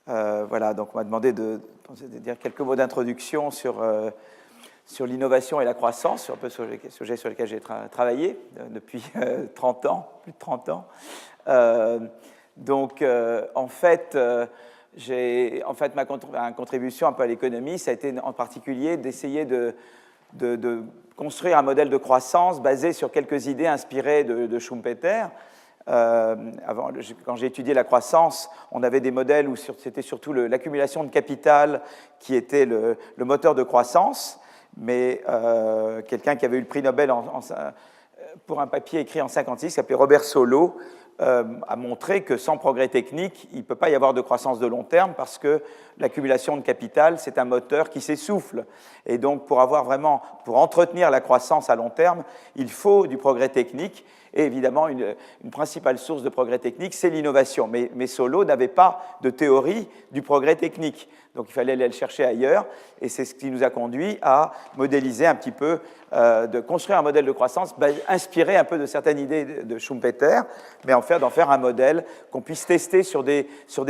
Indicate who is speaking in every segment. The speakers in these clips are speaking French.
Speaker 1: Voilà, donc on m'a demandé de dire quelques mots d'introduction sur l'innovation et la croissance, sur un peu sur les sujets sur lesquels j'ai travaillé depuis 30 ans, plus de 30 ans. En fait, ma contribution un peu à l'économie, ça a été en particulier d'essayer de construire un modèle de croissance basé sur quelques idées inspirées de Schumpeter. Quand j'ai étudié la croissance, on avait des modèles où c'était surtout l'accumulation de capital qui était le moteur de croissance, mais quelqu'un qui avait eu le prix Nobel pour un papier écrit en 1956, qui s'appelait Robert Solow, a montré que sans progrès technique, il ne peut pas y avoir de croissance de long terme parce que l'accumulation de capital, c'est un moteur qui s'essouffle. Et donc, pour entretenir la croissance à long terme, il faut du progrès technique. Et évidemment, une principale source de progrès technique, c'est l'innovation. Mais Solow n'avait pas de théorie du progrès technique. Donc, il fallait aller le chercher ailleurs. Et c'est ce qui nous a conduit à modéliser un petit peu, de construire un modèle de croissance inspiré un peu de certaines idées de Schumpeter, mais d'en faire un modèle qu'on puisse tester sur des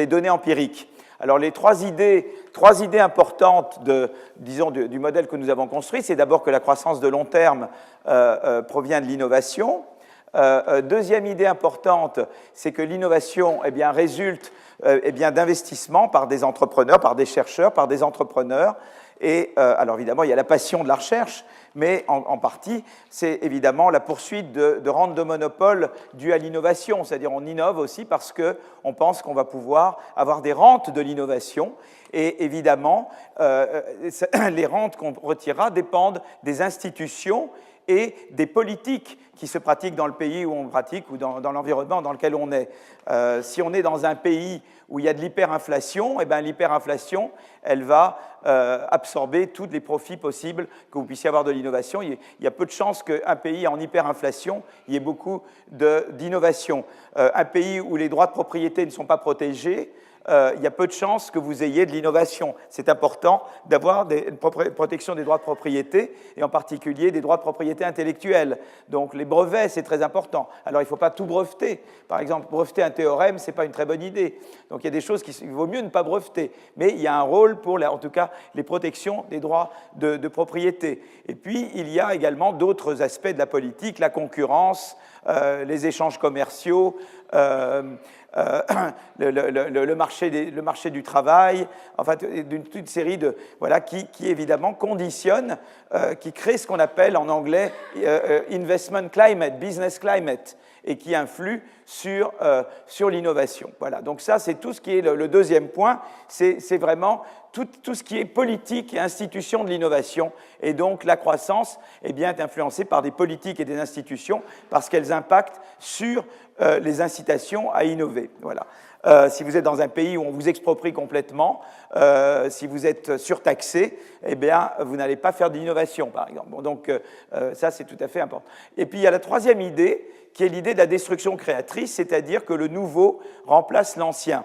Speaker 1: données empiriques. Alors, les trois idées importantes du modèle que nous avons construit, c'est d'abord que la croissance de long terme provient de l'innovation. Deuxième idée importante, c'est que l'innovation résulte d'investissements par des entrepreneurs, par des chercheurs, par des entrepreneurs. Et alors évidemment, il y a la passion de la recherche, mais en partie, c'est évidemment la poursuite de rentes de monopole dues à l'innovation. C'est-à-dire on innove aussi parce qu'on pense qu'on va pouvoir avoir des rentes de l'innovation. Et évidemment, les rentes qu'on retirera dépendent des institutions et des politiques qui se pratiquent dans le pays où on pratique ou dans l'environnement dans lequel on est. Si on est dans un pays où il y a de l'hyperinflation, l'hyperinflation, elle va absorber tous les profits possibles que vous puissiez avoir de l'innovation. Il y a peu de chances qu'un pays en hyperinflation, il y ait beaucoup d'innovation. Un pays où les droits de propriété ne sont pas protégés, il y a peu de chances que vous ayez de l'innovation. C'est important d'avoir une protection des droits de propriété, et en particulier des droits de propriété intellectuelle. Donc les brevets, c'est très important. Alors il ne faut pas tout breveter. Par exemple, breveter un théorème, ce n'est pas une très bonne idée. Donc il y a des choses qu'il vaut mieux ne pas breveter. Mais il y a un rôle pour, en tout cas, les protections des droits de propriété. Et puis, il y a également d'autres aspects de la politique, la concurrence, les échanges commerciaux, le marché du travail, enfin, toute série qui évidemment conditionne, qui crée ce qu'on appelle en anglais investment climate, business climate, et qui influe sur l'innovation. Voilà, donc ça, c'est tout ce qui est le deuxième point, c'est vraiment tout ce qui est politique et institution de l'innovation. Et donc, la croissance est influencée par des politiques et des institutions parce qu'elles impactent sur les incitations à innover. Voilà. Si vous êtes dans un pays où on vous exproprie complètement, si vous êtes surtaxé, vous n'allez pas faire d'innovation, par exemple. Bon, donc, ça, c'est tout à fait important. Et puis, il y a la troisième idée, qui est l'idée de la destruction créatrice, c'est-à-dire que le nouveau remplace l'ancien.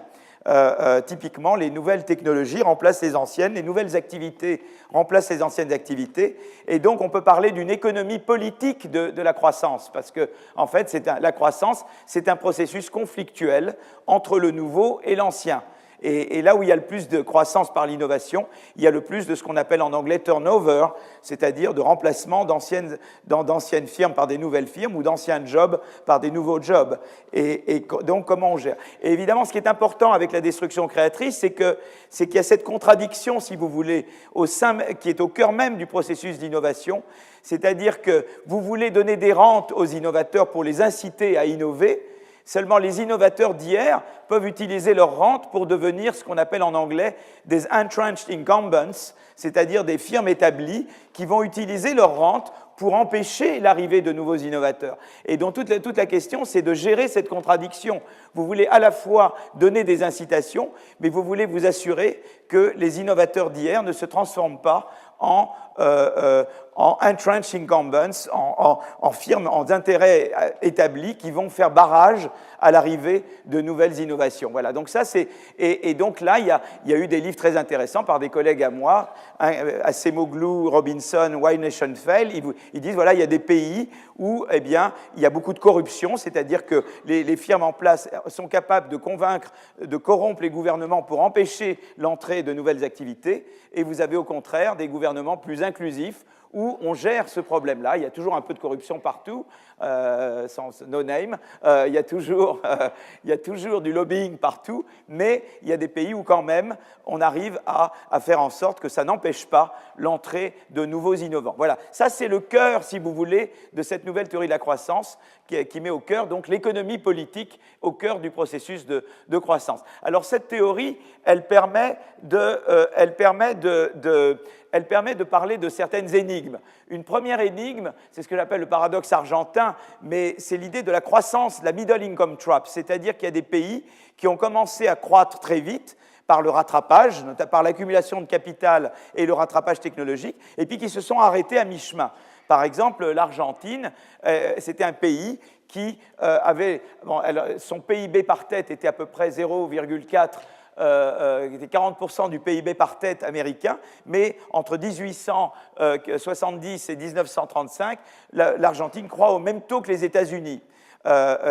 Speaker 1: Typiquement, les nouvelles technologies remplacent les anciennes, les nouvelles activités remplacent les anciennes activités, et donc on peut parler d'une économie politique de la croissance, parce que, en fait, la croissance, c'est un processus conflictuel entre le nouveau et l'ancien. Et là où il y a le plus de croissance par l'innovation, il y a le plus de ce qu'on appelle en anglais turnover, c'est-à-dire de remplacement d'anciennes firmes par des nouvelles firmes ou d'anciens jobs par des nouveaux jobs. Et donc, comment on gère? Et évidemment, ce qui est important avec la destruction créatrice, c'est qu'il y a cette contradiction, si vous voulez, qui est au cœur même du processus d'innovation, c'est-à-dire que vous voulez donner des rentes aux innovateurs pour les inciter à innover. Seulement, les innovateurs d'hier peuvent utiliser leur rente pour devenir ce qu'on appelle en anglais des entrenched incumbents, c'est-à-dire des firmes établies qui vont utiliser leur rente pour empêcher l'arrivée de nouveaux innovateurs. Et donc, toute la question, c'est de gérer cette contradiction. Vous voulez à la fois donner des incitations, mais vous voulez vous assurer que les innovateurs d'hier ne se transforment pas en entrenched incumbents, en firmes, en intérêts établis qui vont faire barrage à l'arrivée de nouvelles innovations. Voilà, donc ça c'est... Et donc là, il y a eu des livres très intéressants par des collègues à moi, Acemoglu, Robinson, Why Nations Fail. Ils disent, voilà, il y a des pays où, eh bien, il y a beaucoup de corruption, c'est-à-dire que les firmes en place sont capables de convaincre, de corrompre les gouvernements pour empêcher l'entrée de nouvelles activités, et vous avez au contraire des gouvernements plus inclusifs où on gère ce problème-là. Il y a toujours un peu de corruption partout, sans no name, il y a toujours du lobbying partout, mais il y a des pays où quand même on arrive à faire en sorte que ça n'empêche pas l'entrée de nouveaux innovants. Voilà, ça c'est le cœur, si vous voulez, de cette nouvelle théorie de la croissance qui met au cœur donc l'économie politique au cœur du processus de croissance. Alors cette théorie, elle permet de parler de certaines énigmes. Une première énigme, c'est ce que j'appelle le paradoxe argentin, mais c'est l'idée de la croissance, la middle income trap, c'est-à-dire qu'il y a des pays qui ont commencé à croître très vite par le rattrapage, par l'accumulation de capital et le rattrapage technologique, et puis qui se sont arrêtés à mi-chemin. Par exemple, l'Argentine, c'était un pays qui avait... son PIB par tête était à peu près 0,4 était 40% du PIB par tête américain, mais entre 1870 et 1935, l'Argentine croît au même taux que les États-Unis.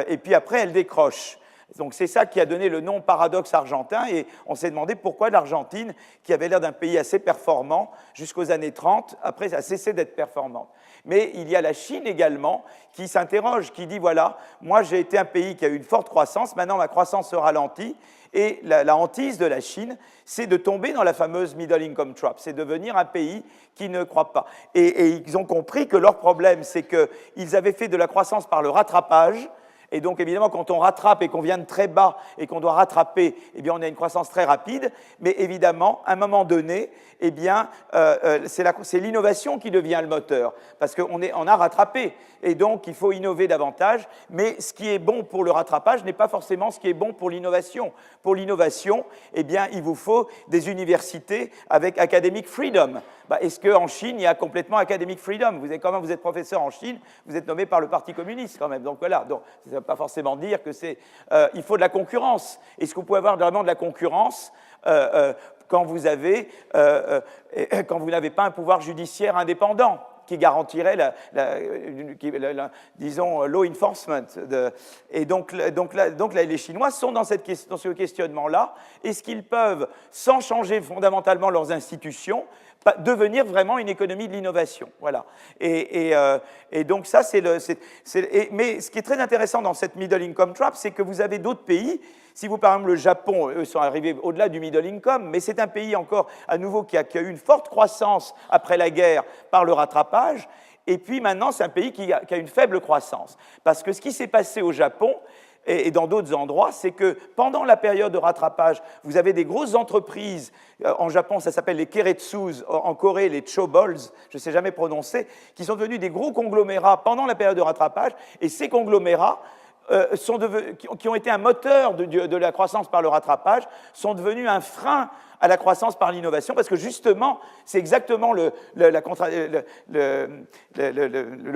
Speaker 1: Et puis après, elle décroche. Donc c'est ça qui a donné le nom paradoxe argentin, et on s'est demandé pourquoi l'Argentine, qui avait l'air d'un pays assez performant jusqu'aux années 30, après a cessé d'être performante. Mais il y a la Chine également qui s'interroge, qui dit voilà, moi j'ai été un pays qui a eu une forte croissance, maintenant ma croissance se ralentit, et la hantise de la Chine, c'est de tomber dans la fameuse middle income trap, c'est devenir un pays qui ne croît pas. Et ils ont compris que leur problème, c'est qu'ils avaient fait de la croissance par le rattrapage. Et donc, évidemment, quand on rattrape et qu'on vient de très bas et qu'on doit rattraper, eh bien, on a une croissance très rapide. Mais évidemment, à un moment donné, eh bien, c'est l'innovation qui devient le moteur. Parce qu'on a rattrapé. Et donc, il faut innover davantage. Mais ce qui est bon pour le rattrapage n'est pas forcément ce qui est bon pour l'innovation. Pour l'innovation, eh bien, il vous faut des universités avec academic freedom. Est-ce qu'en Chine, il y a complètement academic freedom? Vous êtes professeur en Chine, vous êtes nommé par le Parti communiste quand même. Donc voilà, donc, ça ne veut pas forcément dire que c'est... il faut de la concurrence. Est-ce que vous pouvez avoir vraiment de la concurrence quand vous n'avez pas un pouvoir judiciaire indépendant qui garantirait disons, law enforcement. Et donc les Chinois sont dans ce questionnement-là. Est-ce qu'ils peuvent, sans changer fondamentalement leurs institutions, devenir vraiment une économie de l'innovation? Voilà. Et donc ça, mais ce qui est très intéressant dans cette middle income trap, c'est que vous avez d'autres pays. Si vous, par exemple, le Japon, eux sont arrivés au-delà du middle income, mais c'est un pays encore, à nouveau, qui a eu une forte croissance après la guerre par le rattrapage, et puis maintenant, c'est un pays qui a une faible croissance. Parce que ce qui s'est passé au Japon, et dans d'autres endroits, c'est que pendant la période de rattrapage, vous avez des grosses entreprises, en Japon ça s'appelle les Keiretsus, en Corée les Chobols, je ne sais jamais prononcer, qui sont devenus des gros conglomérats pendant la période de rattrapage, et ces conglomérats qui ont été un moteur de la croissance par le rattrapage, sont devenus un frein à la croissance par l'innovation, parce que justement, c'est exactement le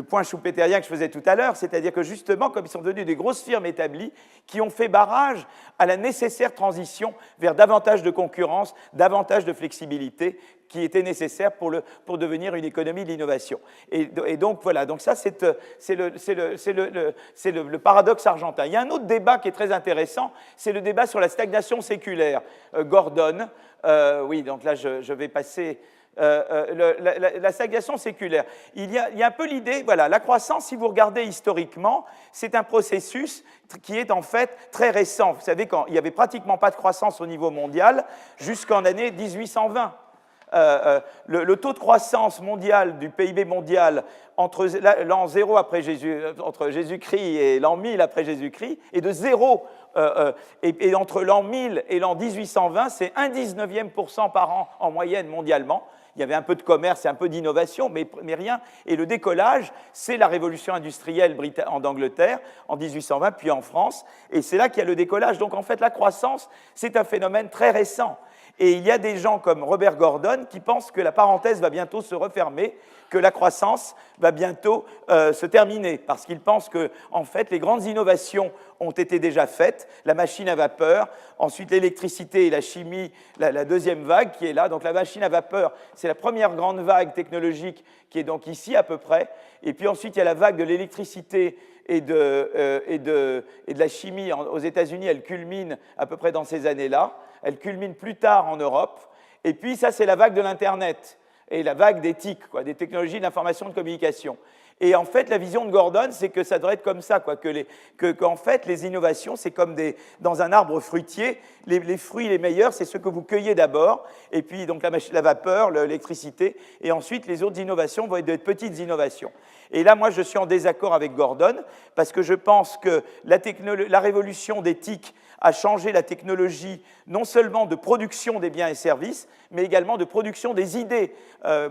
Speaker 1: point schumpeterien que je faisais tout à l'heure, c'est-à-dire que justement, comme ils sont devenus des grosses firmes établies, qui ont fait barrage à la nécessaire transition vers davantage de concurrence, davantage de flexibilité, qui était nécessaire pour devenir une économie de l'innovation. Et donc, voilà, donc ça, c'est le paradoxe argentin. Il y a un autre débat qui est très intéressant, c'est le débat sur la stagnation séculaire. Gordon, oui, donc là, je vais passer... la stagnation séculaire. Il y a un peu l'idée, voilà, la croissance, si vous regardez historiquement, c'est un processus qui est en fait très récent. Vous savez, il n'y avait pratiquement pas de croissance au niveau mondial jusqu'en année 1820. Le taux de croissance mondial du PIB mondial entre l'an 0 après entre Jésus-Christ et l'an 1000 après Jésus-Christ est de 0. Et entre l'an 1000 et l'an 1820, c'est 1/19% par an en moyenne mondialement. Il y avait un peu de commerce et un peu d'innovation, mais rien. Et le décollage, c'est la révolution industrielle en Angleterre, en 1820, puis en France. Et c'est là qu'il y a le décollage. Donc, en fait, la croissance, c'est un phénomène très récent. Et il y a des gens comme Robert Gordon qui pensent que la parenthèse va bientôt se refermer, que la croissance va bientôt se terminer, parce qu'ils pensent que, en fait, les grandes innovations ont été déjà faites, la machine à vapeur, ensuite l'électricité et la chimie, la deuxième vague qui est là. Donc la machine à vapeur, c'est la première grande vague technologique qui est donc ici à peu près. Et puis ensuite, il y a la vague de l'électricité et de la chimie aux États-Unis. Elle culmine à peu près dans ces années-là. Elle culmine plus tard en Europe. Et puis ça, c'est la vague de l'Internet et la vague des TIC, des technologies d'information et de communication. Et en fait, la vision de Gordon, c'est que ça devrait être comme ça, qu'en fait, les innovations, c'est comme dans un arbre fruitier, les fruits les meilleurs, c'est ceux que vous cueillez d'abord, et puis donc la vapeur, l'électricité, et ensuite les autres innovations vont être de petites innovations. Et là, moi, je suis en désaccord avec Gordon, parce que je pense que la révolution des TIC a changé la technologie non seulement de production des biens et services, mais également de production des idées.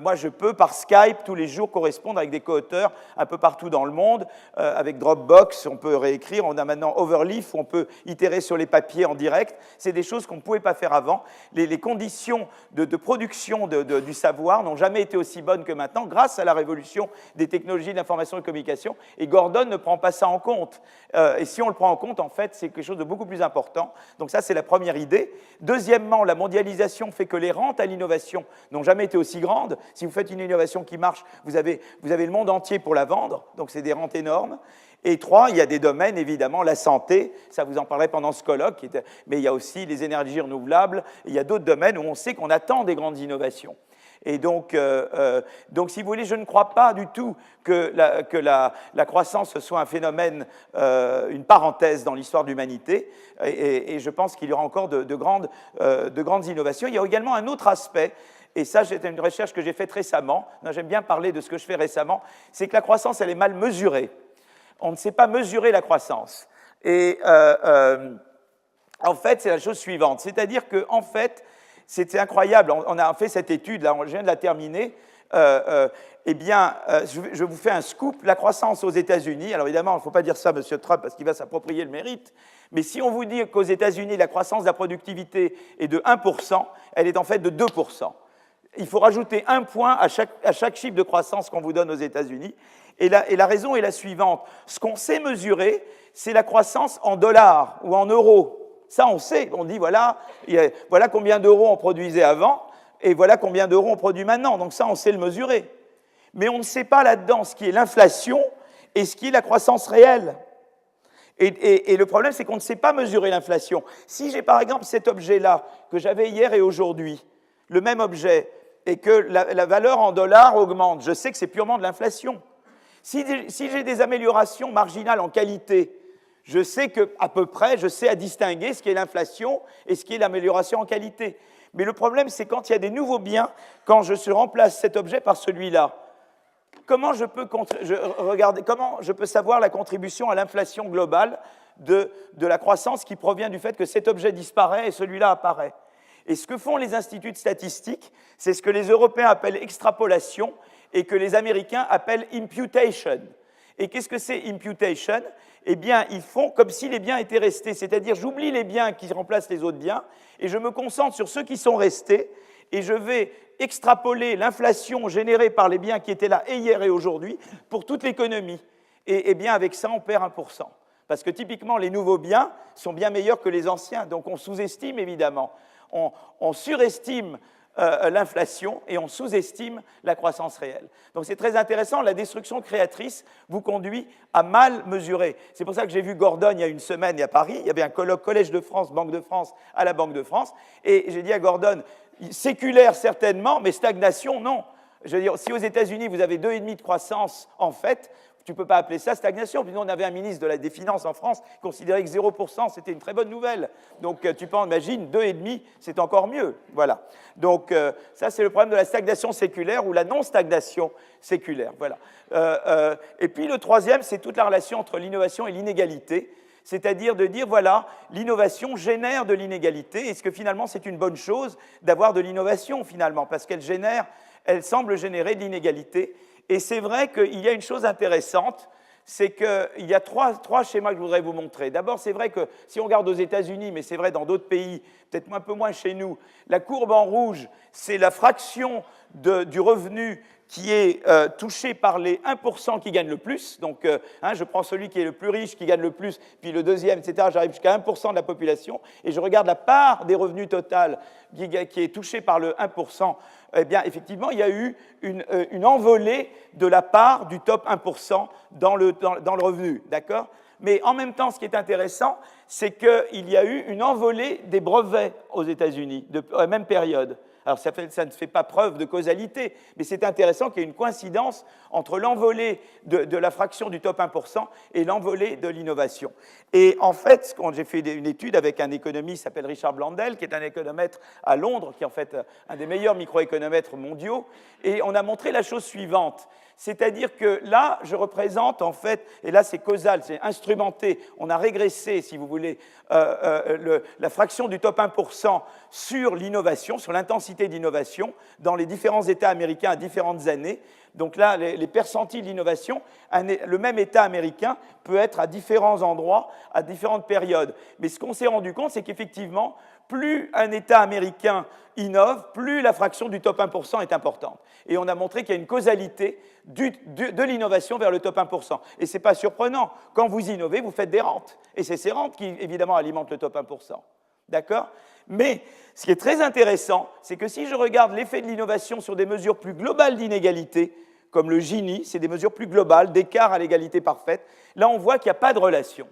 Speaker 1: Moi, je peux, par Skype, tous les jours correspondre avec des co-auteurs un peu partout dans le monde. Avec Dropbox, on peut réécrire. On a maintenant Overleaf, où on peut itérer sur les papiers en direct. C'est des choses qu'on ne pouvait pas faire avant. Les conditions de production du savoir n'ont jamais été aussi bonnes que maintenant, grâce à la révolution des technologies de l'information et de la communication. Et Gordon ne prend pas ça en compte. Et si on le prend en compte, en fait, c'est quelque chose de beaucoup plus important. Donc ça, c'est la première idée. Deuxièmement, la mondialisation fait que les rentes à l'innovation n'ont jamais été aussi grandes. Si vous faites une innovation qui marche, vous avez le monde entier pour la vendre, donc c'est des rentes énormes. Et trois, il y a des domaines, évidemment, la santé, ça vous en parlerai pendant ce colloque, mais il y a aussi les énergies renouvelables, il y a d'autres domaines où on sait qu'on attend des grandes innovations. Et donc, si vous voulez, je ne crois pas du tout que la croissance soit un phénomène, une parenthèse dans l'histoire de l'humanité, et je pense qu'il y aura encore de grandes innovations. Il y a également un autre aspect, et ça, c'est une recherche que j'ai faite récemment, j'aime bien parler de ce que je fais récemment, c'est que la croissance, elle est mal mesurée. On ne sait pas mesurer la croissance. Et en fait, c'est la chose suivante, c'est-à-dire qu'en fait, c'est incroyable, on a fait cette étude, là, je viens de la terminer. Eh bien, je vous fais un scoop. La croissance aux États-Unis, alors évidemment, il ne faut pas dire ça à M. Trump parce qu'il va s'approprier le mérite, mais si on vous dit qu'aux États-Unis, la croissance de la productivité est de 1%, elle est en fait de 2%. Il faut rajouter 1 point à chaque chiffre de croissance qu'on vous donne aux États-Unis. Et la raison est la suivante. Ce qu'on sait mesurer, c'est la croissance en dollars ou en euros. Ça, on sait. On dit, voilà combien d'euros on produisait avant, et voilà combien d'euros on produit maintenant. Donc ça, on sait le mesurer. Mais on ne sait pas là-dedans ce qui est l'inflation et ce qui est la croissance réelle. Et le problème, c'est qu'on ne sait pas mesurer l'inflation. Si j'ai par exemple cet objet-là, que j'avais hier et aujourd'hui, le même objet, et que la valeur en dollars augmente, je sais que c'est purement de l'inflation. Si j'ai des améliorations marginales en qualité, je sais qu'à peu près, je sais à distinguer ce qui est l'inflation et ce qui est l'amélioration en qualité. Mais le problème, c'est quand il y a des nouveaux biens, quand je remplace cet objet par celui-là, comment je peux savoir la contribution à l'inflation globale de la croissance qui provient du fait que cet objet disparaît et celui-là apparaît? Et ce que font les instituts de statistiques, c'est ce que les Européens appellent extrapolation et que les Américains appellent imputation. Et qu'est-ce que c'est imputation? Eh bien, ils font comme si les biens étaient restés, c'est-à-dire j'oublie les biens qui remplacent les autres biens et je me concentre sur ceux qui sont restés et je vais extrapoler l'inflation générée par les biens qui étaient là et hier et aujourd'hui pour toute l'économie. Et bien, avec ça, on perd 1%. Parce que typiquement, les nouveaux biens sont bien meilleurs que les anciens, donc on sous-estime évidemment. On surestime l'inflation et on sous-estime la croissance réelle. Donc c'est très intéressant, la destruction créatrice vous conduit à mal mesurer. C'est pour ça que j'ai vu Gordon il y a une semaine à Paris, il y avait un colloque Collège de France, Banque de France à la Banque de France, et j'ai dit à Gordon, séculaire certainement, mais stagnation non. Je veux dire, si aux États-Unis vous avez 2,5% de croissance en fait, tu ne peux pas appeler ça stagnation. Puis nous, on avait un ministre des Finances en France qui considérait que 0%, c'était une très bonne nouvelle. Donc, tu peux imaginer, 2,5%, c'est encore mieux. Voilà. Donc, ça, c'est le problème de la stagnation séculaire ou la non-stagnation séculaire. Voilà. Et puis, le troisième, c'est toute la relation entre l'innovation et l'inégalité. C'est-à-dire de dire, voilà, l'innovation génère de l'inégalité. Est-ce que finalement, c'est une bonne chose d'avoir de l'innovation, finalement? Parce elle semble générer de l'inégalité. Et c'est vrai qu'il y a une chose intéressante, c'est qu'il y a trois schémas que je voudrais vous montrer. D'abord, c'est vrai que si on regarde aux États-Unis, mais c'est vrai dans d'autres pays, peut-être un peu moins chez nous, la courbe en rouge, c'est la fraction du revenu qui est touché par les 1% qui gagnent le plus. Donc, je prends celui qui est le plus riche, qui gagne le plus, puis le deuxième, etc. J'arrive jusqu'à 1% de la population, et je regarde la part des revenus total qui est touchée par le 1%. Eh bien, effectivement, il y a eu une envolée de la part du top 1% dans le revenu, d'accord? Mais en même temps, ce qui est intéressant, c'est qu'il y a eu une envolée des brevets aux États-Unis à la même période. Alors, ça ne fait pas preuve de causalité, mais c'est intéressant qu'il y ait une coïncidence entre l'envolée de la fraction du top 1% et l'envolée de l'innovation. Et en fait, j'ai fait une étude avec un économiste qui s'appelle Richard Blandel, qui est un économètre à Londres, qui est en fait un des meilleurs microéconomètres mondiaux, et on a montré la chose suivante. C'est-à-dire que là, je représente en fait, et là c'est causal, c'est instrumenté, on a régressé, si vous voulez, la fraction du top 1% sur l'innovation, sur l'intensité d'innovation dans les différents États américains à différentes années. Donc là, les percentiles d'innovation, le même État américain peut être à différents endroits, à différentes périodes. Mais ce qu'on s'est rendu compte, c'est qu'effectivement, plus un État américain innove, plus la fraction du top 1% est importante. Et on a montré qu'il y a une causalité de l'innovation vers le top 1%. Et ce n'est pas surprenant. Quand vous innovez, vous faites des rentes. Et c'est ces rentes qui, évidemment, alimentent le top 1%. D'accord? Mais ce qui est très intéressant, c'est que si je regarde l'effet de l'innovation sur des mesures plus globales d'inégalité, comme le Gini, c'est des mesures plus globales, d'écart à l'égalité parfaite, là on voit qu'il n'y a pas de relation.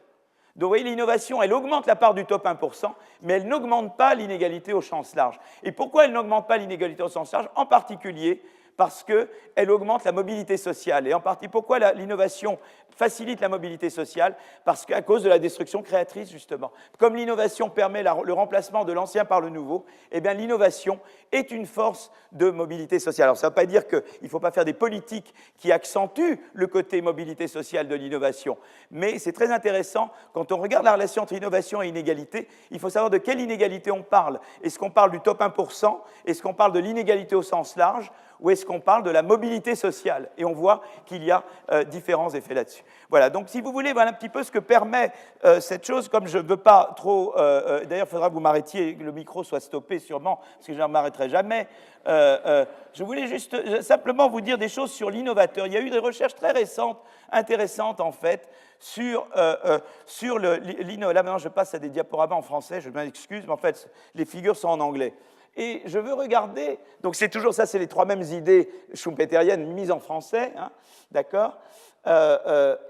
Speaker 1: Donc vous voyez, l'innovation, elle augmente la part du top 1%, mais elle n'augmente pas l'inégalité au sens large. Et pourquoi elle n'augmente pas l'inégalité au sens large? En particulier parce qu'elle augmente la mobilité sociale. Et en partie, pourquoi l'innovation facilite la mobilité sociale? Parce qu'à cause de la destruction créatrice, justement. Comme l'innovation permet le remplacement de l'ancien par le nouveau, eh bien l'innovation est une force de mobilité sociale. Alors ça ne veut pas dire qu'il ne faut pas faire des politiques qui accentuent le côté mobilité sociale de l'innovation, mais c'est très intéressant, quand on regarde la relation entre innovation et inégalité, il faut savoir de quelle inégalité on parle. Est-ce qu'on parle du top 1%? Est-ce qu'on parle de l'inégalité au sens large? Ou est-ce qu'on parle de la mobilité sociale? Et on voit qu'il y a différents effets là-dessus. Voilà, donc si vous voulez, voilà un petit peu ce que permet cette chose, comme je ne veux pas trop... D'ailleurs, il faudra que vous m'arrêtiez, que le micro soit stoppé sûrement, parce que je ne m'arrêterai jamais. Je voulais juste simplement vous dire des choses sur l'innovateur. Il y a eu des recherches très récentes, intéressantes en fait, sur l'innovateur. Là maintenant, je passe à des diaporamas en français, je m'excuse, mais en fait, les figures sont en anglais. Et je veux regarder, donc c'est toujours ça, c'est les trois mêmes idées schumpeteriennes mises en français, hein, d'accord?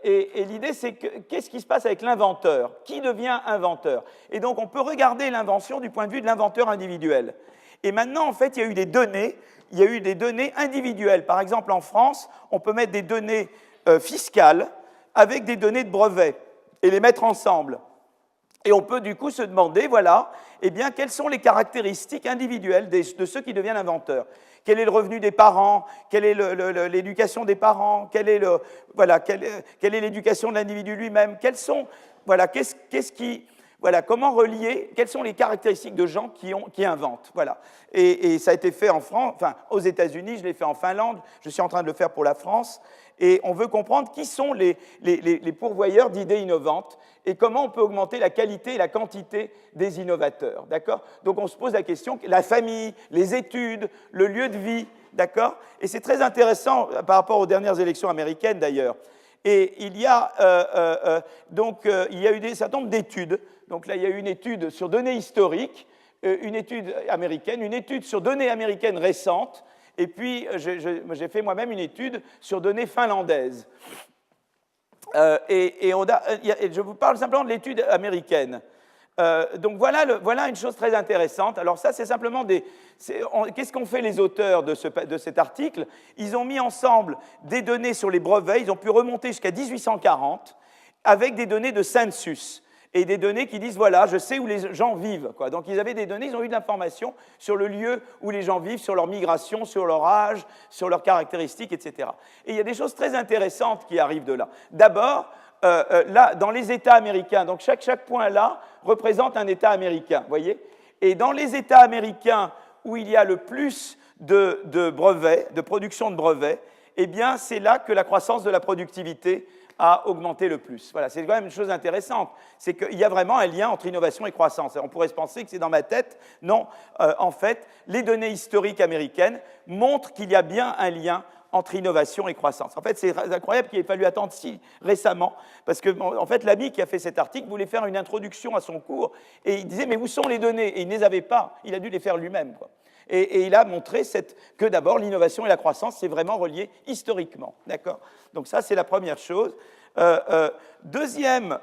Speaker 1: Et l'idée, c'est qu'est-ce qui se passe avec l'inventeur? Qui devient inventeur? Et donc, on peut regarder l'invention du point de vue de l'inventeur individuel. Et maintenant, en fait, il y a eu des données individuelles. Par exemple, en France, on peut mettre des données fiscales avec des données de brevets et les mettre ensemble. Et on peut du coup se demander, voilà, eh bien, quelles sont les caractéristiques individuelles de ceux qui deviennent inventeurs? Quel est le revenu des parents? Quelle est l'éducation des parents? Quelle est l'éducation de l'individu lui-même? Quels sont, voilà, comment relier? Quelles sont les caractéristiques de gens qui inventent? Voilà. Et ça a été fait en France, enfin aux États-Unis, je l'ai fait en Finlande, je suis en train de le faire pour la France. Et on veut comprendre qui sont les pourvoyeurs d'idées innovantes et comment on peut augmenter la qualité et la quantité des innovateurs, d'accord? Donc on se pose la question, la famille, les études, le lieu de vie, d'accord? Et c'est très intéressant par rapport aux dernières élections américaines d'ailleurs. Et il y a eu un certain nombre d'études. Donc là, il y a eu une étude sur données historiques, une étude américaine, une étude sur données américaines récentes, et puis j'ai fait moi-même une étude sur données finlandaises. Je vous parle simplement de l'étude américaine. Donc voilà une chose très intéressante. Alors ça, c'est simplement qu'est-ce qu'ont fait les auteurs de cet article? Ils ont mis ensemble des données sur les brevets, ils ont pu remonter jusqu'à 1840 avec des données de census et des données qui disent, voilà, je sais où les gens vivent, quoi. Donc ils avaient des données, ils ont eu de l'information sur le lieu où les gens vivent, sur leur migration, sur leur âge, sur leurs caractéristiques, etc. Et il y a des choses très intéressantes qui arrivent de là. D'abord, là, dans les États américains, donc chaque point là représente un État américain, voyez? Et dans les États américains où il y a le plus de brevets, de production de brevets, eh bien, c'est là que la croissance de la productivité à augmenter le plus. Voilà, c'est quand même une chose intéressante, c'est qu'il y a vraiment un lien entre innovation et croissance. On pourrait se penser que c'est dans ma tête. Non, en fait, les données historiques américaines montrent qu'il y a bien un lien entre innovation et croissance. En fait, c'est incroyable qu'il ait fallu attendre si récemment, parce que, en fait, l'ami qui a fait cet article voulait faire une introduction à son cours, et il disait, mais où sont les données? Et il ne les avait pas, il a dû les faire lui-même, quoi. Et il a montré que d'abord, l'innovation et la croissance, c'est vraiment relié historiquement. D'accord? Donc ça, c'est la première chose. Deuxième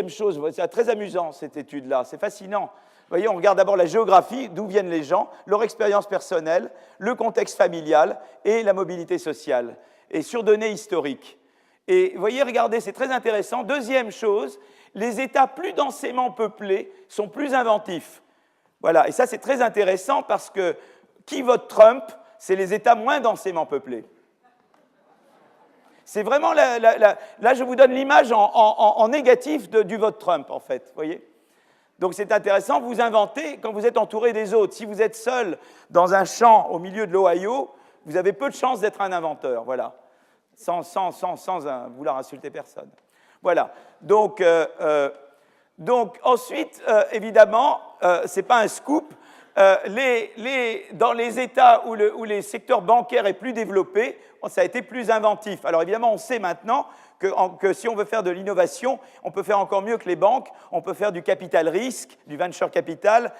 Speaker 1: chose, c'est très amusant, cette étude-là, c'est fascinant. Vous voyez, on regarde d'abord la géographie, d'où viennent les gens, leur expérience personnelle, le contexte familial et la mobilité sociale, et sur données historiques. Et vous voyez, regardez, c'est très intéressant. Deuxième chose, les États plus densément peuplés sont plus inventifs. Voilà, et ça c'est très intéressant parce que qui vote Trump, c'est les États moins densément peuplés. C'est vraiment, là je vous donne l'image en négatif du vote Trump, en fait, vous voyez. Donc c'est intéressant, vous inventez quand vous êtes entouré des autres. Si vous êtes seul dans un champ au milieu de l'Ohio, vous avez peu de chances d'être un inventeur, voilà, sans vouloir insulter personne. Voilà, donc ensuite, évidemment, ce n'est pas un scoop, dans les États où les secteurs bancaires est plus développé, ça a été plus inventif. Alors évidemment, on sait maintenant que si on veut faire de l'innovation, on peut faire encore mieux que les banques, on peut faire du capital risque, du venture capital,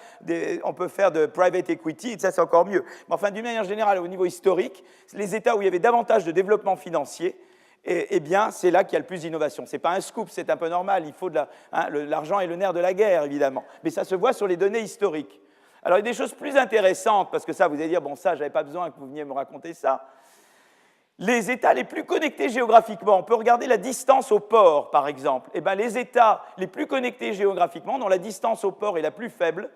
Speaker 1: on peut faire de private equity, et ça c'est encore mieux. Mais enfin, d'une manière générale, au niveau historique, les États où il y avait davantage de développement financier, eh bien, c'est là qu'il y a le plus d'innovation. Ce n'est pas un scoop, c'est un peu normal, il faut l'argent est le nerf de la guerre, évidemment. Mais ça se voit sur les données historiques. Alors, il y a des choses plus intéressantes, parce que ça, vous allez dire, bon, ça, je n'avais pas besoin que vous veniez me raconter ça. Les États les plus connectés géographiquement, on peut regarder la distance au port, par exemple. Eh bien, les États les plus connectés géographiquement, dont la distance au port est la plus faible,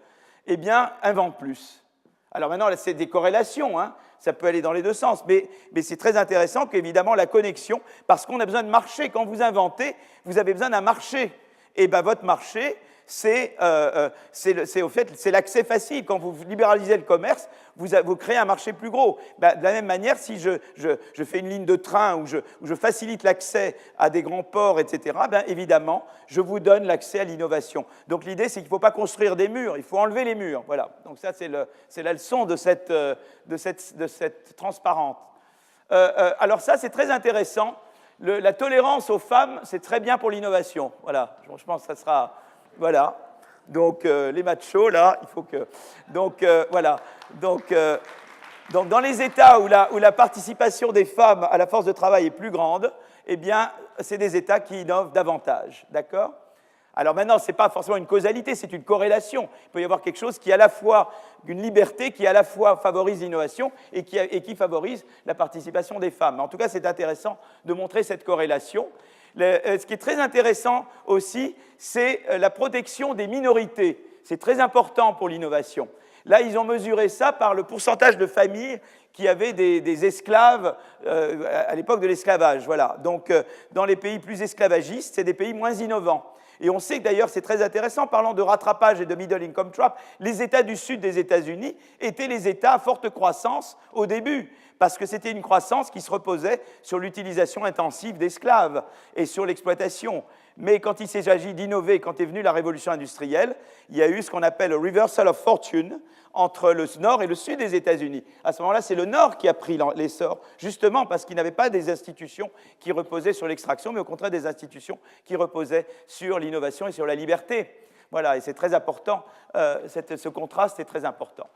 Speaker 1: eh bien, inventent plus. Alors maintenant, c'est des corrélations, hein, ça peut aller dans les deux sens, mais c'est très intéressant qu'évidemment, la connexion, parce qu'on a besoin de marché. Quand vous inventez, vous avez besoin d'un marché. Et bien, votre marché, c'est l'accès facile. Quand vous libéralisez le commerce, vous créez un marché plus gros. Ben, de la même manière, si je fais une ligne de train où je facilite l'accès à des grands ports, etc., ben, évidemment, je vous donne l'accès à l'innovation. Donc l'idée, c'est qu'il ne faut pas construire des murs, il faut enlever les murs. Voilà. Donc ça, c'est la leçon de cette transparente. Alors ça, c'est très intéressant. La tolérance aux femmes, c'est très bien pour l'innovation. Voilà. Je pense que ça sera... Voilà, donc les machos, là, il faut que... Donc, voilà, donc dans les États où la participation des femmes à la force de travail est plus grande, eh bien, c'est des États qui innovent davantage, d'accord? Alors maintenant, ce n'est pas forcément une causalité, c'est une corrélation. Il peut y avoir quelque chose qui est à la fois une liberté, qui à la fois favorise l'innovation et qui favorise la participation des femmes. En tout cas, c'est intéressant de montrer cette corrélation. Ce qui est très intéressant aussi, c'est la protection des minorités. C'est très important pour l'innovation. Là, ils ont mesuré ça par le pourcentage de familles qui avaient des esclaves à l'époque de l'esclavage. Voilà. Donc, dans les pays plus esclavagistes, c'est des pays moins innovants. Et on sait que d'ailleurs, c'est très intéressant, parlant de rattrapage et de middle income trap, les États du sud des États-Unis étaient les États à forte croissance au début, parce que c'était une croissance qui se reposait sur l'utilisation intensive d'esclaves et sur l'exploitation. Mais quand il s'agit d'innover, quand est venue la révolution industrielle, il y a eu ce qu'on appelle le reversal of fortune entre le nord et le sud des États-Unis. À ce moment-là, c'est le nord qui a pris l'essor, justement parce qu'il n'avait pas des institutions qui reposaient sur l'extraction, mais au contraire des institutions qui reposaient sur l'innovation et sur la liberté. Voilà, et c'est très important, ce contraste est très important.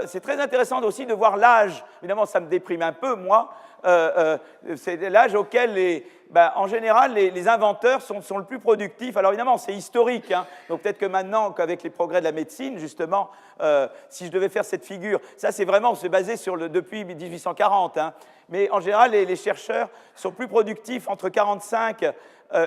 Speaker 1: C'est très intéressant aussi de voir l'âge. Évidemment, ça me déprime un peu, moi. C'est l'âge auquel, en général, les inventeurs sont le plus productifs. Alors évidemment, c'est historique. Hein. Donc peut-être que maintenant, qu'avec les progrès de la médecine, justement, si je devais faire cette figure, ça c'est basé depuis 1840. Hein. Mais en général, les chercheurs sont plus productifs entre 45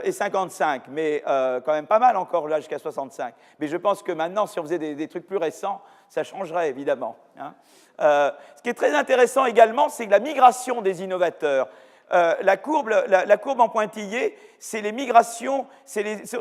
Speaker 1: et 55, mais quand même pas mal encore là jusqu'à 65. Mais je pense que maintenant, si on faisait des trucs plus récents, ça changerait évidemment. Hein. Ce qui est très intéressant également, c'est la migration des innovateurs. La courbe en pointillé, c'est les migrations.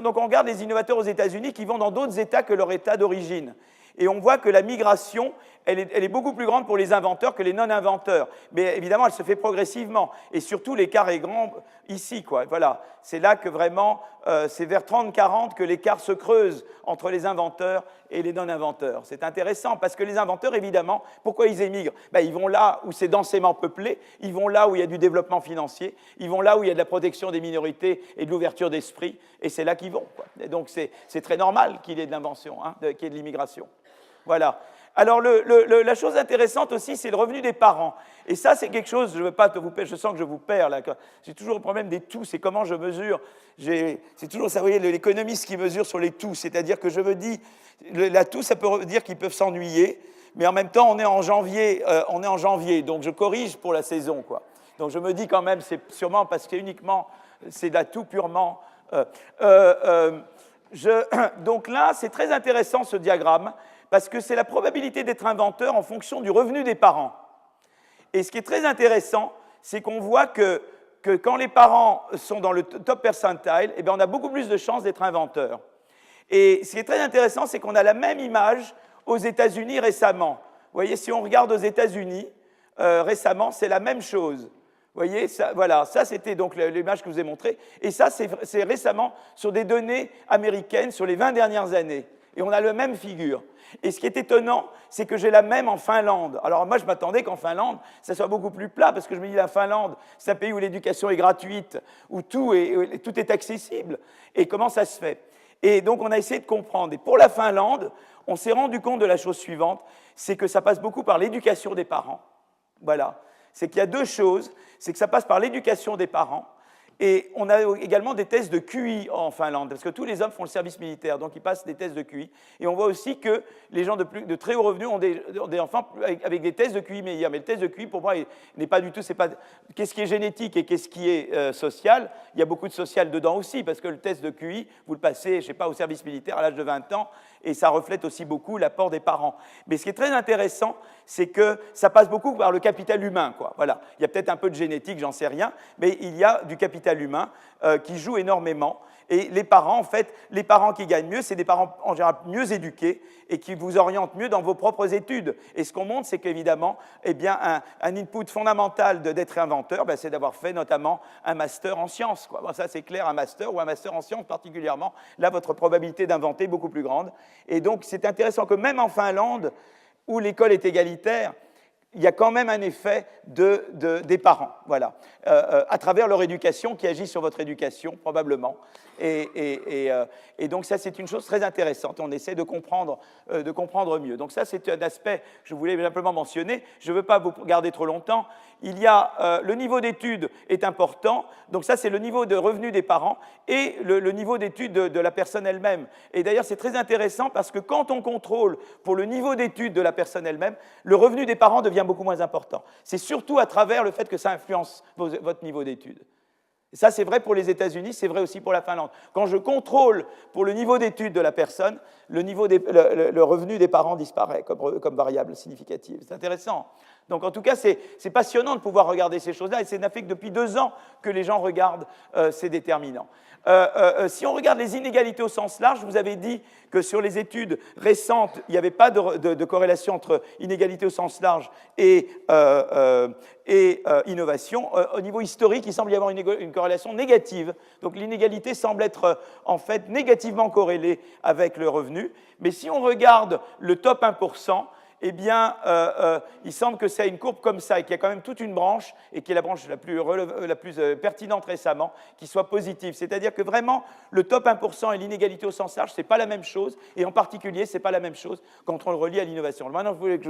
Speaker 1: Donc on regarde les innovateurs aux États-Unis qui vont dans d'autres États que leur État d'origine. Et on voit que la migration, elle est beaucoup plus grande pour les inventeurs que les non-inventeurs. Mais évidemment, elle se fait progressivement. Et surtout, l'écart est grand ici, quoi. Voilà. C'est là que vraiment, c'est vers 30-40 que l'écart se creuse entre les inventeurs et les non-inventeurs. C'est intéressant parce que les inventeurs, évidemment, pourquoi ils émigrent? Ben, ils vont là où c'est densément peuplé, ils vont là où il y a du développement financier, ils vont là où il y a de la protection des minorités et de l'ouverture d'esprit, et c'est là qu'ils vont, quoi. Et donc, c'est très normal qu'il y ait de l'invention, hein, qu'il y ait de l'immigration. Voilà. Alors, la chose intéressante aussi, c'est le revenu des parents. Et ça, c'est quelque chose, je ne veux pas vous perdre, je sens que je vous perds, là. J'ai toujours le problème des tous, c'est comment je mesure. C'est toujours ça, vous voyez, l'économiste qui mesure sur les tous, c'est-à-dire que je me dis, la tous, ça peut dire qu'ils peuvent s'ennuyer, mais en même temps, on est en janvier, donc je corrige pour la saison, quoi. Donc je me dis quand même, c'est sûrement parce que uniquement, c'est de la tout purement. Donc là, c'est très intéressant ce diagramme, parce que c'est la probabilité d'être inventeur en fonction du revenu des parents. Et ce qui est très intéressant, c'est qu'on voit que quand les parents sont dans le top percentile, eh bien, on a beaucoup plus de chances d'être inventeur. Et ce qui est très intéressant, c'est qu'on a la même image aux États-Unis récemment. Vous voyez, si on regarde aux États-Unis récemment, c'est la même chose. Vous voyez, ça, voilà, ça c'était donc l'image que je vous ai montrée. Et ça, c'est récemment sur des données américaines sur les 20 dernières années. Et on a la même figure. Et ce qui est étonnant, c'est que j'ai la même en Finlande. Alors moi, je m'attendais qu'en Finlande, ça soit beaucoup plus plat, parce que je me dis, la Finlande, c'est un pays où l'éducation est gratuite, où tout est accessible. Et comment ça se fait? Et donc, on a essayé de comprendre. Et pour la Finlande, on s'est rendu compte de la chose suivante, c'est que ça passe beaucoup par l'éducation des parents. Voilà. C'est qu'il y a deux choses, c'est que ça passe par l'éducation des parents, et on a également des tests de QI en Finlande, parce que tous les hommes font le service militaire, donc ils passent des tests de QI. Et on voit aussi que les gens de très haut revenu ont des enfants avec des tests de QI meilleurs. Mais le test de QI, pour moi, n'est pas du tout... C'est pas qu'est-ce qui est génétique et qu'est-ce qui est social. Il y a beaucoup de social dedans aussi, parce que le test de QI, vous le passez, je ne sais pas, au service militaire à l'âge de 20 ans, et ça reflète aussi beaucoup l'apport des parents. Mais ce qui est très intéressant, c'est que ça passe beaucoup par le capital humain, quoi. Voilà. Il y a peut-être un peu de génétique, j'en sais rien, mais il y a du capital humain qui joue énormément. Et les parents, en fait, les parents qui gagnent mieux, c'est des parents en général mieux éduqués et qui vous orientent mieux dans vos propres études. Et ce qu'on montre, c'est qu'évidemment, eh bien, un input fondamental d'être inventeur, ben, c'est d'avoir fait notamment un master en sciences, quoi. Bon, ça, c'est clair, un master ou un master en sciences particulièrement. Là, votre probabilité d'inventer est beaucoup plus grande. Et donc, c'est intéressant que même en Finlande, où l'école est égalitaire, il y a quand même un effet des parents, voilà, à travers leur éducation, qui agit sur votre éducation, probablement. Et donc ça, c'est une chose très intéressante. On essaie de comprendre mieux. Donc ça, c'est un aspect que je voulais simplement mentionner. Je ne veux pas vous garder trop longtemps. Il y a le niveau d'études est important. Donc ça, c'est le niveau de revenu des parents et le niveau d'études de la personne elle-même. Et d'ailleurs, c'est très intéressant parce que quand on contrôle pour le niveau d'études de la personne elle-même, le revenu des parents devient beaucoup moins important. C'est surtout à travers le fait que ça influence votre niveau d'études. Ça, c'est vrai pour les États-Unis, c'est vrai aussi pour la Finlande. Quand je contrôle pour le niveau d'études de la personne, le revenu des parents disparaît comme variable significative. C'est intéressant. Donc, en tout cas, c'est passionnant de pouvoir regarder ces choses-là, et ça n'a fait que depuis 2 ans que les gens regardent ces déterminants. Si on regarde les inégalités au sens large, je vous avais dit que sur les études récentes, il n'y avait pas de corrélation entre inégalité au sens large et innovation. Au niveau historique, il semble y avoir une corrélation négative. Donc l'inégalité semble être en fait négativement corrélée avec le revenu. Mais si on regarde le top 1%, eh bien, il semble que c'est une courbe comme ça, et qu'il y a quand même toute une branche, et qui est la branche la plus pertinente récemment, qui soit positive. C'est-à-dire que vraiment, le top 1% et l'inégalité au sens large, ce n'est pas la même chose, et en particulier, ce n'est pas la même chose quand on le relie à l'innovation. Maintenant, vous voulez que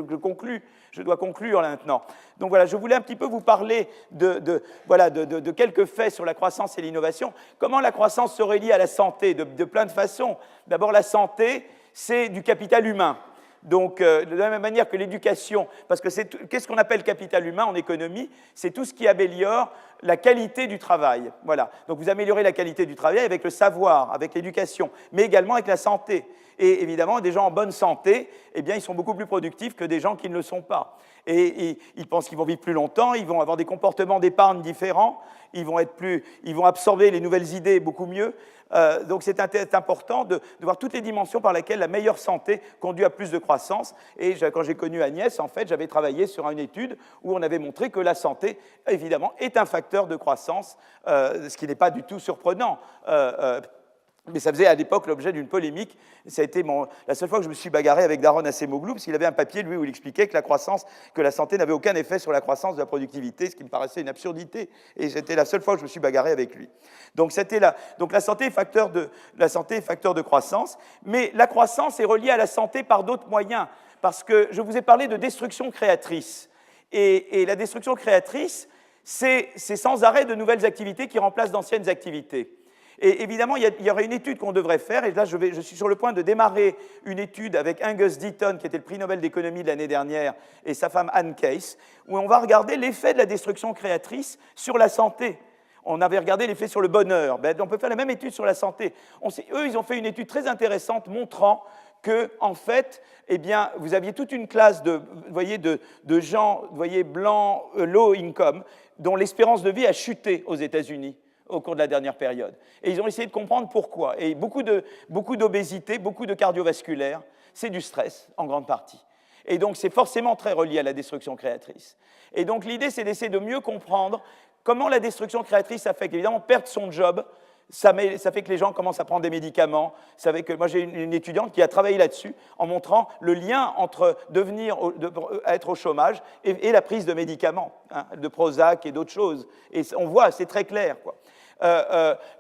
Speaker 1: je dois conclure là maintenant. Donc voilà, je voulais un petit peu vous parler de quelques faits sur la croissance et l'innovation. Comment la croissance se relie à la santé de plein de façons. D'abord, la santé, c'est du capital humain. Donc, de la même manière que l'éducation, parce que qu'est-ce qu'on appelle capital humain en économie? C'est tout ce qui améliore la qualité du travail. Voilà. Donc, vous améliorez la qualité du travail avec le savoir, avec l'éducation, mais également avec la santé. Et évidemment, des gens en bonne santé, eh bien, ils sont beaucoup plus productifs que des gens qui ne le sont pas. et ils pensent qu'ils vont vivre plus longtemps, ils vont avoir des comportements d'épargne différents, ils vont absorber les nouvelles idées beaucoup mieux. Donc c'est important de voir toutes les dimensions par lesquelles la meilleure santé conduit à plus de croissance. Et quand j'ai connu Agnès, en fait, j'avais travaillé sur une étude où on avait montré que la santé, évidemment, est un facteur de croissance, ce qui n'est pas du tout surprenant. Mais ça faisait à l'époque l'objet d'une polémique. Ça a été la seule fois que je me suis bagarré avec Daron Acemoglu, parce qu'il avait un papier, lui, où il expliquait que la santé n'avait aucun effet sur la croissance de la productivité, ce qui me paraissait une absurdité. Et c'était la seule fois que je me suis bagarré avec lui. Donc la santé est facteur de croissance, mais la croissance est reliée à la santé par d'autres moyens, parce que je vous ai parlé de destruction créatrice. Et la destruction créatrice, c'est sans arrêt de nouvelles activités qui remplacent d'anciennes activités. Et évidemment, il y aurait une étude qu'on devrait faire, et là je suis sur le point de démarrer une étude avec Angus Deaton, qui était le prix Nobel d'économie de l'année dernière, et sa femme Anne Case, où on va regarder l'effet de la destruction créatrice sur la santé. On avait regardé l'effet sur le bonheur. On peut faire la même étude sur la santé. Eux, ils ont fait une étude très intéressante montrant que, en fait, eh bien, vous aviez toute une classe de gens blancs, low income, dont l'espérance de vie a chuté aux États-Unis au cours de la dernière période. Et ils ont essayé de comprendre pourquoi. Et beaucoup d'obésité, beaucoup de cardiovasculaire, c'est du stress, en grande partie. Et donc, c'est forcément très relié à la destruction créatrice. Et donc, l'idée, c'est d'essayer de mieux comprendre comment la destruction créatrice affecte. Évidemment, perdre son job, ça fait que les gens commencent à prendre des médicaments. Moi, j'ai une étudiante qui a travaillé là-dessus en montrant le lien entre être au chômage et la prise de médicaments, de Prozac et d'autres choses. Et on voit, c'est très clair, quoi.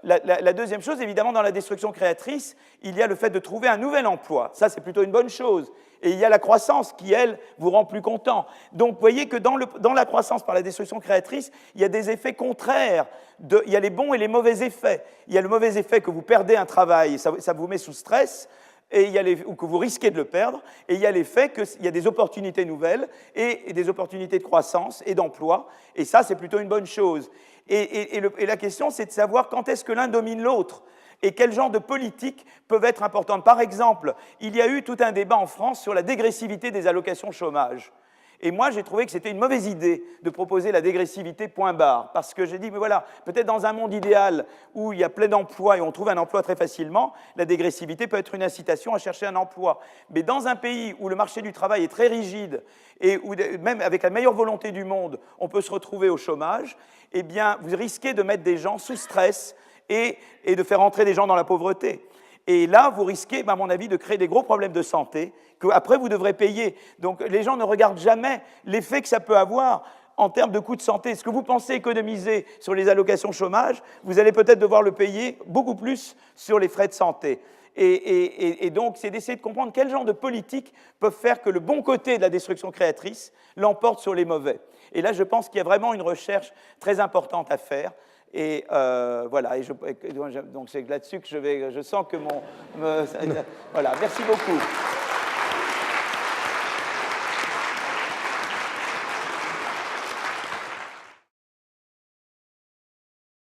Speaker 1: La deuxième chose, évidemment, dans la destruction créatrice, il y a le fait de trouver un nouvel emploi. Ça, c'est plutôt une bonne chose. Et il y a la croissance qui, elle, vous rend plus content. Donc, vous voyez que dans la croissance par la destruction créatrice, il y a des effets contraires. Il y a les bons et les mauvais effets. Il y a le mauvais effet que vous perdez un travail, ça vous met sous stress, ou que vous risquez de le perdre, et il y a l'effet qu'il y a des opportunités nouvelles et des opportunités de croissance et d'emploi, et ça, c'est plutôt une bonne chose. Et la question, c'est de savoir quand est-ce que l'un domine l'autre et quel genre de politiques peuvent être importantes. Par exemple, il y a eu tout un débat en France sur la dégressivité des allocations chômage. Et moi, j'ai trouvé que c'était une mauvaise idée de proposer la dégressivité point barre, parce que j'ai dit, mais voilà, peut-être dans un monde idéal où il y a plein d'emplois et on trouve un emploi très facilement, la dégressivité peut être une incitation à chercher un emploi. Mais dans un pays où le marché du travail est très rigide et où même avec la meilleure volonté du monde, on peut se retrouver au chômage, eh bien, vous risquez de mettre des gens sous stress et de faire entrer des gens dans la pauvreté. Et là, vous risquez, à mon avis, de créer des gros problèmes de santé qu'après, vous devrez payer. Donc, les gens ne regardent jamais l'effet que ça peut avoir en termes de coûts de santé. Ce que vous pensez économiser sur les allocations chômage, vous allez peut-être devoir le payer beaucoup plus sur les frais de santé. Et donc, c'est d'essayer de comprendre quel genre de politiques peuvent faire que le bon côté de la destruction créatrice l'emporte sur les mauvais. Et là, je pense qu'il y a vraiment une recherche très importante à faire. Et voilà, donc c'est là-dessus que je sens que voilà, merci beaucoup.